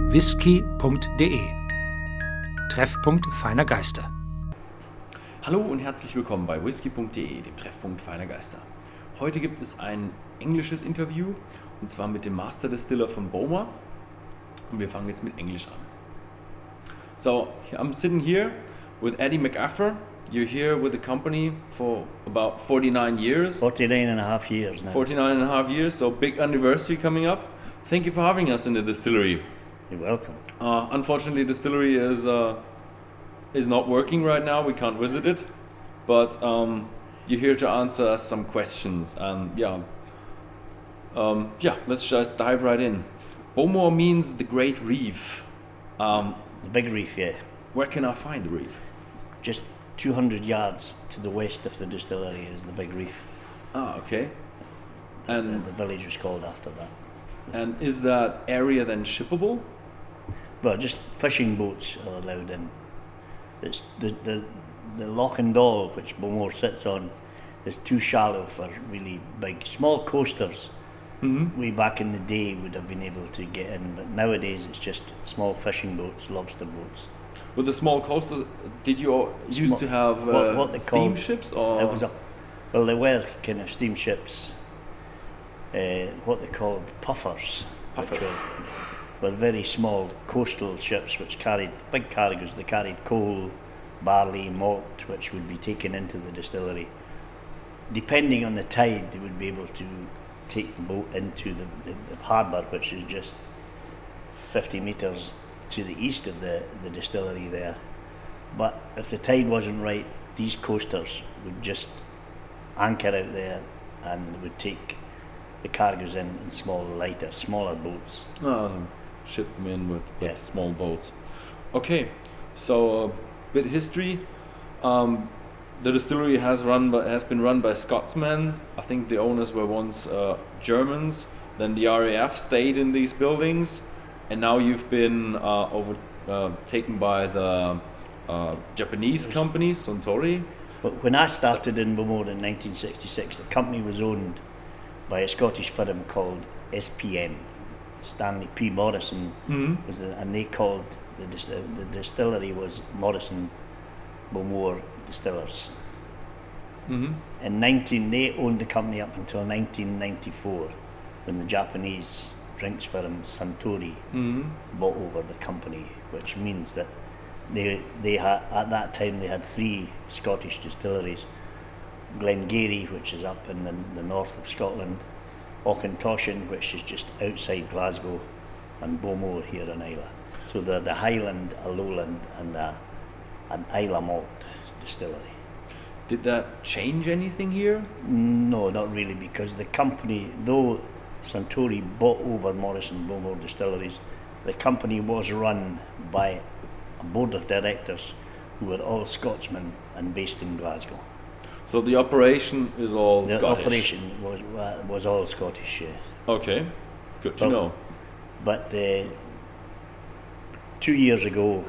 Whisky.de. Treffpunkt feiner Geister. Hallo und herzlich willkommen bei Whisky.de, dem Treffpunkt feiner Geister. Heute gibt es ein englisches Interview und zwar mit dem Master Distiller von Bowmore und wir fangen jetzt mit Englisch an. So, I'm sitting here with Eddie MacArthur. You're here with the company for about 49 years. 49 and a half years now. 49 and a half years, so big anniversary coming up. Thank you for having us in the distillery. You're welcome. Unfortunately, the distillery is not working right now. We can't visit it, but you're here to answer us some questions. And let's just dive right in. Bowmore means the Great Reef. The big reef, yeah. Where can I find the reef? Just 200 yards to the west of the distillery is the big reef. Ah, okay. And the village was called after that. And is that area then shippable? Well, just fishing boats are allowed in. It's the Loch Indaal, which Bowmore sits on, is too shallow for really big. Small coasters, way back in the day, would have been able to get in, but nowadays it's just small fishing boats, lobster boats. With the small coasters, did you used to have what they steamships? Or Well, they were kind of steamships, what they called puffers. Puffers. Which were very small coastal ships which carried big cargoes. They carried coal, barley, malt, which would be taken into the distillery. Depending on the tide, they would be able to take the boat into the harbour, which is just 50 metres to the east of the distillery there. But if the tide wasn't right, these coasters would just anchor out there and would take the cargoes in smaller boats. Ship them in with small boats. Okay, so a bit history. The distillery has been run by Scotsmen. I think the owners were once Germans. Then the RAF stayed in these buildings, and now you've been overtaken by the Japanese company Suntory. But when I started in Bowmore in 1966, the company was owned by a Scottish firm called SPM. Stanley P. Morrison was and they called the distillery was Morrison Bowmore Distillers. They owned the company up until 1994, when the Japanese drinks firm Suntory bought over the company, which means that they had, at that time they had 3 Scottish distilleries: Glengarry, which is up in the north of Scotland, Auchentoshan, which is just outside Glasgow, and Bowmore here in Islay. So they're the Highland, a Lowland, and an Islay malt distillery. Did that change anything here? No, not really, because the company, though Suntory bought over Morrison Bowmore Distilleries, the company was run by a board of directors who were all Scotsmen and based in Glasgow. So the operation is all Scottish? The operation was all Scottish, yeah. Okay, good to know. But 2 years ago,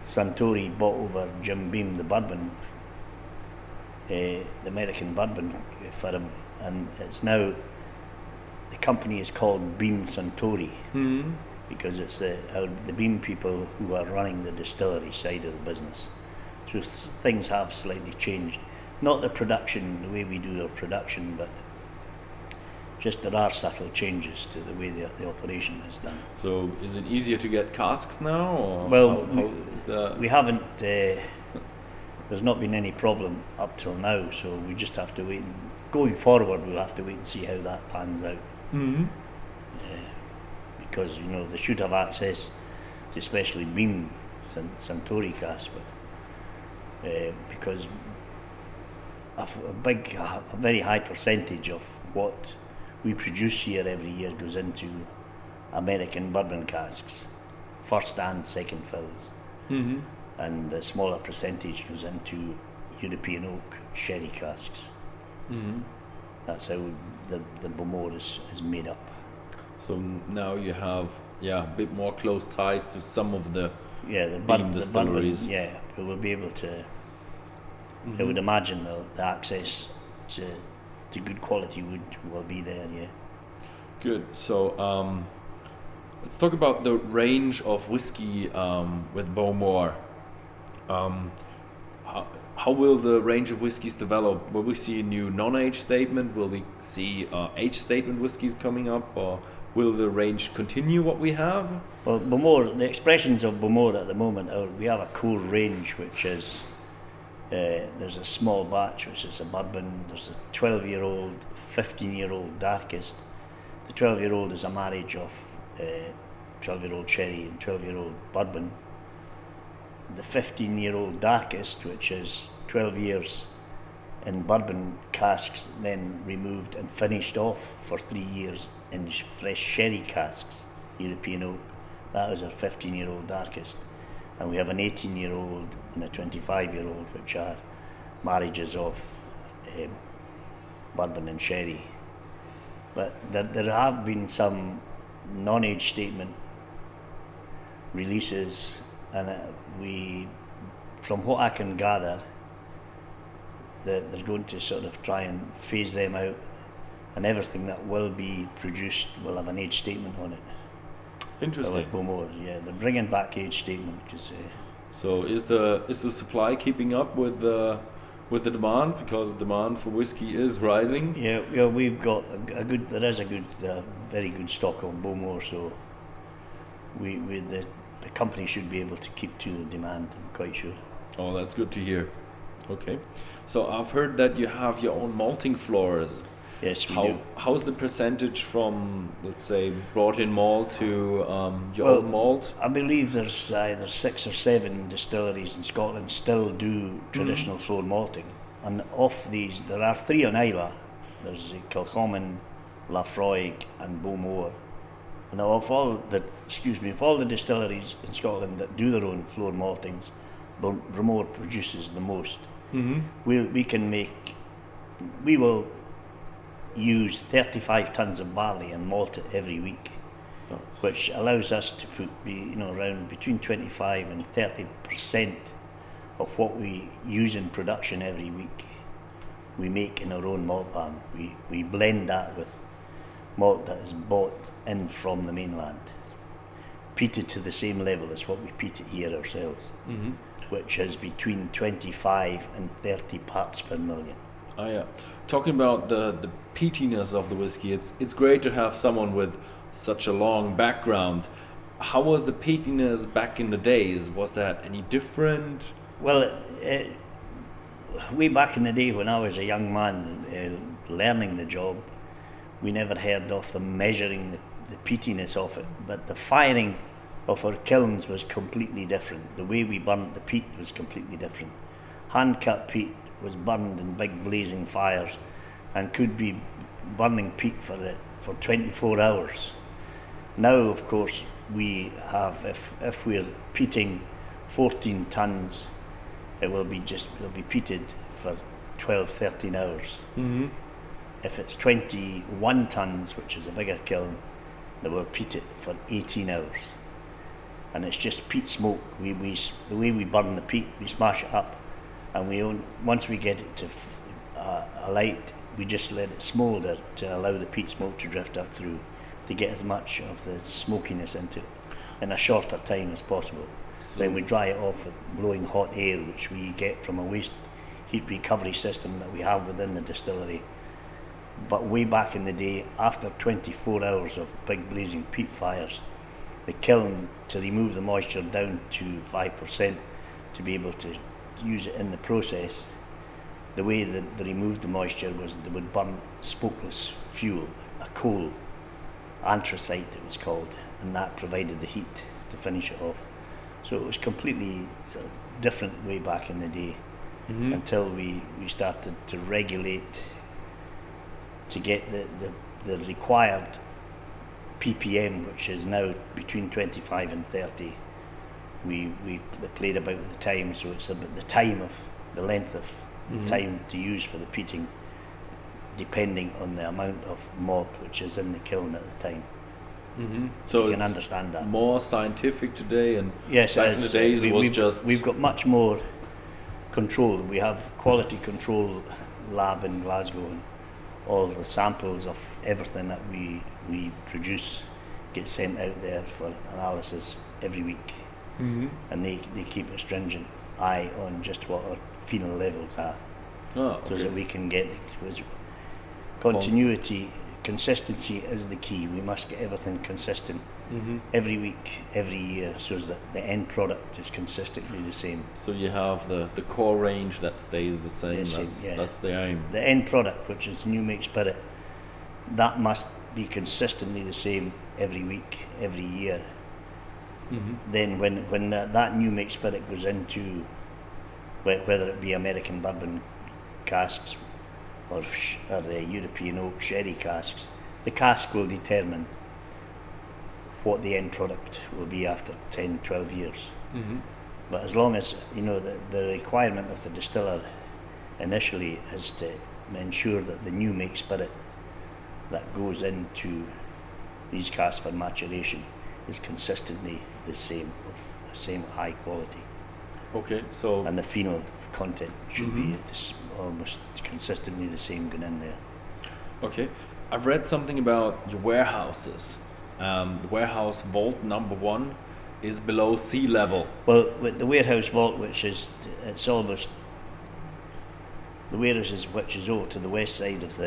Suntory bought over Jim Beam, the bourbon, the American bourbon firm, and it's now, the company is called Beam Suntory, because it's the Beam people who are running the distillery side of the business. So things have slightly changed. Not the production, the way we do our production, but just there are subtle changes to the way the operation is done. So is it easier to get casks now? Or well, how is that? We haven't, there's not been any problem up till now, so we just have to wait. Going forward, we'll have to wait and see how that pans out. Because, they should have access to especially Beam Suntory casks, but because a very high percentage of what we produce here every year goes into American bourbon casks, first and second fills, and a smaller percentage goes into European oak sherry casks. That's how the Bowmore is made up. So now you have a bit more close ties to some of the Beam distilleries. We will be able to. I would imagine the access to good quality wood will be there. Yeah. Good. So let's talk about the range of whiskey with Bowmore. How will the range of whiskies develop? Will we see a new non-age statement? Will we see age statement whiskies coming up? Or will the range continue what we have? Well, Bowmore, the expressions of Bowmore at the moment are, we have a core range, which is, there's a small batch, which is a bourbon, there's a 12-year-old, 15-year-old darkest. The 12-year-old is a marriage of 12-year-old sherry and 12-year-old bourbon. The 15-year-old darkest, which is 12 years in bourbon casks, then removed and finished off for 3 years in fresh sherry casks, European oak. That is our 15-year-old darkest. And we have an 18-year-old and a 25-year-old, which are marriages of bourbon and sherry. But there have been some non-age statement releases, and from what I can gather, they're going to sort of try and phase them out, and everything that will be produced will have an age statement on it. Interesting. With Bowmore, yeah, they're bringing back age statement because. So is the supply keeping up with the demand, because the demand for whiskey is rising? Yeah, we've got there is a very good stock of Bowmore, so the company should be able to keep to the demand, I'm quite sure. Oh, that's good to hear. Okay. So I've heard that you have your own malting floors. Yes, we do. How's the percentage from, let's say, brought-in malt to your own malt? I believe there's either 6 or 7 distilleries in Scotland still do traditional floor malting. And of these, there are 3 on Islay. There's Kilchoman, Laphroaig and Bowmore. And of all the distilleries in Scotland that do their own floor maltings, Bowmore produces the most. Mm-hmm. We will use 35 tons of barley and malt it every week, which allows us to put around between 25 and 30% of what we use in production every week. We make in our own malt barn. We blend that with malt that is bought in from the mainland, peated to the same level as what we peat it here ourselves, which is between 25 and 30 parts per million. Oh yeah. Talking about the peatiness of the whiskey, it's great to have someone with such a long background. How was the peatiness back in the days? Was that any different? Well, way back in the day when I was a young man learning the job, we never heard of them measuring the peatiness of it, but the firing of our kilns was completely different. The way we burnt the peat was completely different. Hand-cut peat was burned in big blazing fires and could be burning peat for 24 hours. Now, of course, we have, if we're peating 14 tons, it'll be peated for 12, 13 hours. Mm-hmm. If it's 21 tons, which is a bigger kiln, they will peat it for 18 hours. And it's just peat smoke. The way we burn the peat, we smash it up, and once we get it to a light, we just let it smoulder to allow the peat smoke to drift up through, to get as much of the smokiness into it in a shorter time as possible. So then we dry it off with blowing hot air, which we get from a waste heat recovery system that we have within the distillery. But way back in the day, after 24 hours of big blazing peat fires, the kiln, to remove the moisture down to 5%, to be able to use it in the process, the way that they removed the moisture was they would burn smokeless fuel, a coal, anthracite it was called, and that provided the heat to finish it off. So it was completely sort of different way back in the day, until we started to regulate to get the required ppm, which is now between 25 and 30. They played about with the time, so it's about the length of time to use for the peating, depending on the amount of malt which is in the kiln at the time. So you can understand that. More scientific today, and yes, back in the days we've got much more control. We have quality control lab in Glasgow, and all the samples of everything that we produce gets sent out there for analysis every week, and they keep a stringent eye on just what our phenol levels are, so that we can get continuity. Consistency is the key. We must get everything consistent every week, every year, so that the end product is consistently the same. So you have the core range that stays the same. That's the aim. The end product, which is new make spirit, that must be consistently the same every week, every year. Then when that new make spirit goes into, whether it be American bourbon casks or European oak sherry casks, the cask will determine what the end product will be after 10, 12 years. But as long as, the requirement of the distiller initially is to ensure that the new make spirit that goes into these casks for maturation is consistently the same, of the same high quality. Okay, so... And the phenol content should be almost consistently the same going in there. Okay, I've read something about your warehouses. The warehouse vault number 1 is below sea level. Well, with the warehouse vault, which is to the west side of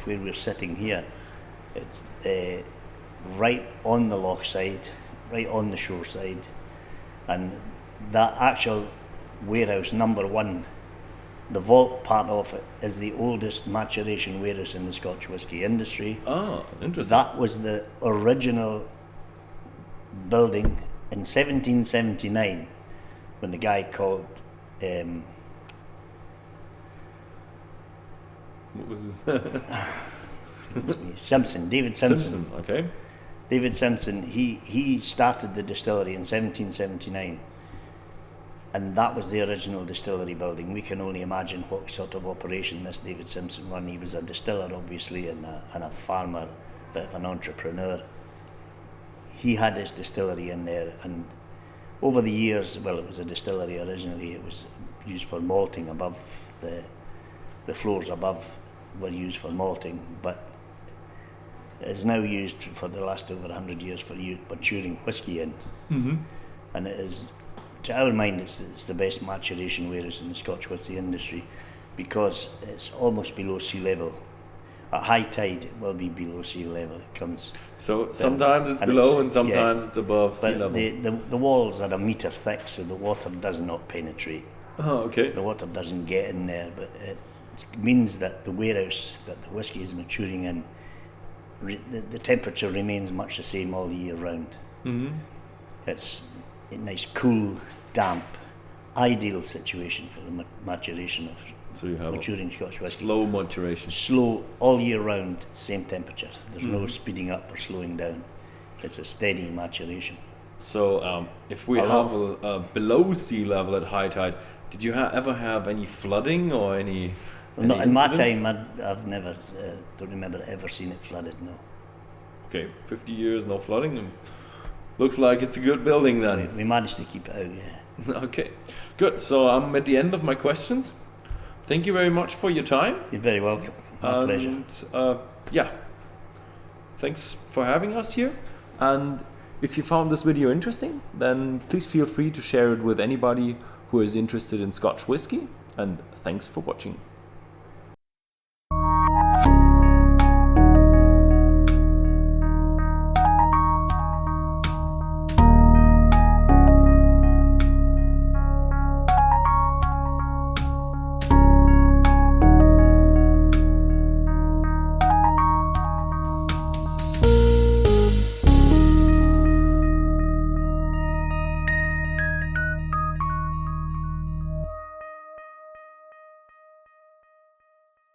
where we're sitting here, it's right on the loch side, right on the shore side, and that actual warehouse number 1, the vault part of it, is the oldest maturation warehouse in the Scotch whisky industry. Oh, interesting. That was the original building in 1779, when the guy called what was his David Simpson. Okay. David Simpson, he started the distillery in 1779, and that was the original distillery building. We can only imagine what sort of operation this David Simpson run. He was a distiller, obviously, and a farmer, bit of an entrepreneur. He had his distillery in there, and over the years, well, it was a distillery originally. It was used for malting above the floors above were used for malting, but it's now used for the last over 100 years for maturing whisky in. And it is, to our mind, it's the best maturation warehouse in the Scotch whisky industry, because it's almost below sea level. At high tide, it will be below sea level. It comes. So sometimes it's below and sometimes it's above sea level. The walls are a metre thick, so the water does not penetrate. Oh, okay. The water doesn't get in there, but it means that the warehouse that the whisky is maturing in, the temperature remains much the same all year round. It's a nice, cool, damp, ideal situation for the maturation of maturing Scotch whisky. Slow maturation. Slow, all year round, same temperature. There's no speeding up or slowing down. It's a steady maturation. So if we have a below sea level at high tide, did you ever have any flooding or any not in my time. I've never, don't remember ever seen it flooded, no. Okay, 50 years, no flooding. Looks like it's a good building then. We managed to keep it out, yeah. Okay, good. So I'm at the end of my questions. Thank you very much for your time. You're very welcome. My pleasure. Yeah, thanks for having us here. And if you found this video interesting, then please feel free to share it with anybody who is interested in Scotch whisky. And thanks for watching.